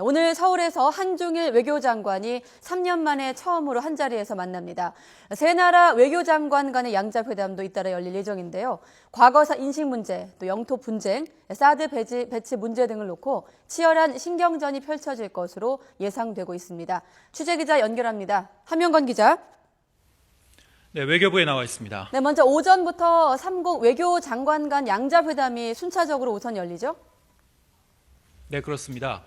오늘 서울에서 한중일 외교장관이 3년 만에 처음으로 한자리에서 만납니다. 세 나라 외교장관 간의 양자회담도 잇따라 열릴 예정인데요. 과거사 인식 문제, 또 영토 분쟁, 사드 배치 문제 등을 놓고 치열한 신경전이 펼쳐질 것으로 예상되고 있습니다. 취재기자 연결합니다. 함영건 기자. 네, 외교부에 나와 있습니다. 네, 먼저 오전부터 3국 외교장관 간 양자회담이 순차적으로 우선 열리죠? 네, 그렇습니다.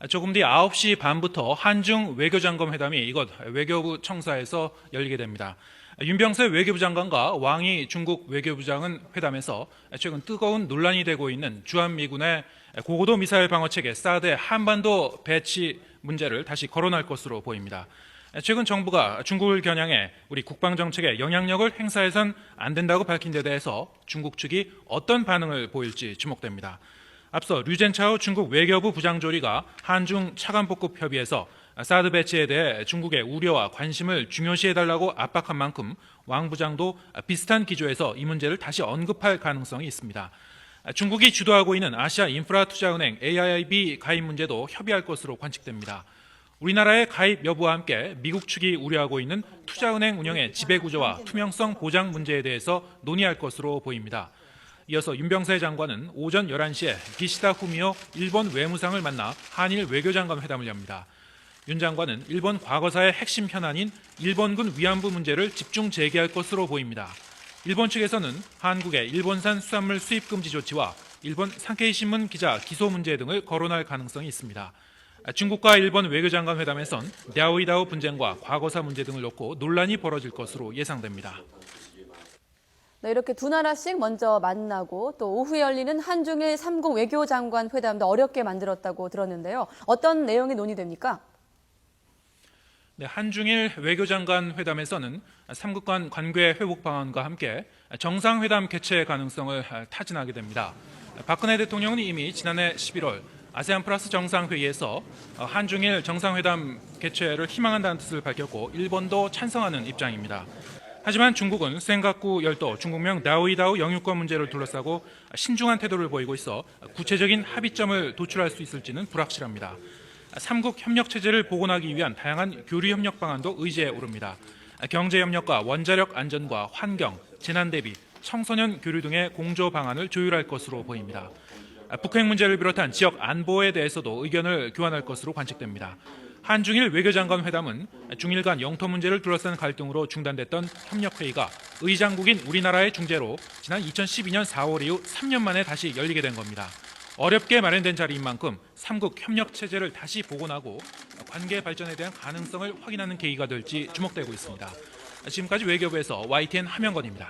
조금 뒤 9시 반부터 한중 외교장관 회담이 이곳 외교부 청사에서 열리게 됩니다. 윤병세 외교부 장관과 왕이 중국 외교부장은 회담에서 최근 뜨거운 논란이 되고 있는 주한미군의 고고도 미사일 방어체계 사드 한반도 배치 문제를 다시 거론할 것으로 보입니다. 최근 정부가 중국을 겨냥해 우리 국방정책에 영향력을 행사해선 안 된다고 밝힌 데 대해서 중국 측이 어떤 반응을 보일지 주목됩니다. 앞서 류젠차오 중국 외교부 부장조리가 한중 차관복급 협의에서 사드 배치에 대해 중국의 우려와 관심을 중요시해달라고 압박한 만큼 왕 부장도 비슷한 기조에서 이 문제를 다시 언급할 가능성이 있습니다. 중국이 주도하고 있는 아시아 인프라투자은행 AIIB 가입 문제도 협의할 것으로 관측됩니다. 우리나라의 가입 여부와 함께 미국 측이 우려하고 있는 투자은행 운영의 지배구조와 투명성 보장 문제에 대해서 논의할 것으로 보입니다. 이어서 윤병세 장관은 오전 11시에 기시다 후미오 일본 외무상을 만나 한일 외교장관 회담을 엽니다. 윤 장관은 일본 과거사의 핵심 현안인 일본군 위안부 문제를 집중 제기할 것으로 보입니다. 일본 측에서는 한국의 일본산 수산물 수입 금지 조치와 일본 산케이 신문 기자 기소 문제 등을 거론할 가능성이 있습니다. 중국과 일본 외교장관 회담에선 랴오이다오 분쟁과 과거사 문제 등을 놓고 논란이 벌어질 것으로 예상됩니다. 네, 이렇게 두 나라씩 먼저 만나고 또 오후에 열리는 한중일 3국 외교장관 회담도 어렵게 만들었다고 들었는데요. 어떤 내용이 논의됩니까? 네, 한중일 외교장관 회담에서는 3국 간 관계 회복 방안과 함께 정상회담 개최 가능성을 타진하게 됩니다. 박근혜 대통령은 이미 지난해 11월 아세안 플러스 정상회의에서 한중일 정상회담 개최를 희망한다는 뜻을 밝혔고 일본도 찬성하는 입장입니다. 하지만 중국은 센가쿠 열도 중국명 랴오이다오 영유권 문제를 둘러싸고 신중한 태도를 보이고 있어 구체적인 합의점을 도출할 수 있을지는 불확실합니다. 3국 협력 체제를 복원하기 위한 다양한 교류 협력 방안도 의제에 오릅니다. 경제 협력과 원자력 안전과 환경, 재난 대비, 청소년 교류 등의 공조 방안을 조율할 것으로 보입니다. 북핵 문제를 비롯한 지역 안보에 대해서도 의견을 교환할 것으로 관측됩니다. 한중일 외교장관 회담은 중일 간 영토 문제를 둘러싼 갈등으로 중단됐던 협력회의가 의장국인 우리나라의 중재로 지난 2012년 4월 이후 3년 만에 다시 열리게 된 겁니다. 어렵게 마련된 자리인 만큼 3국 협력 체제를 다시 복원하고 관계 발전에 대한 가능성을 확인하는 계기가 될지 주목되고 있습니다. 지금까지 외교부에서 YTN 함영건입니다.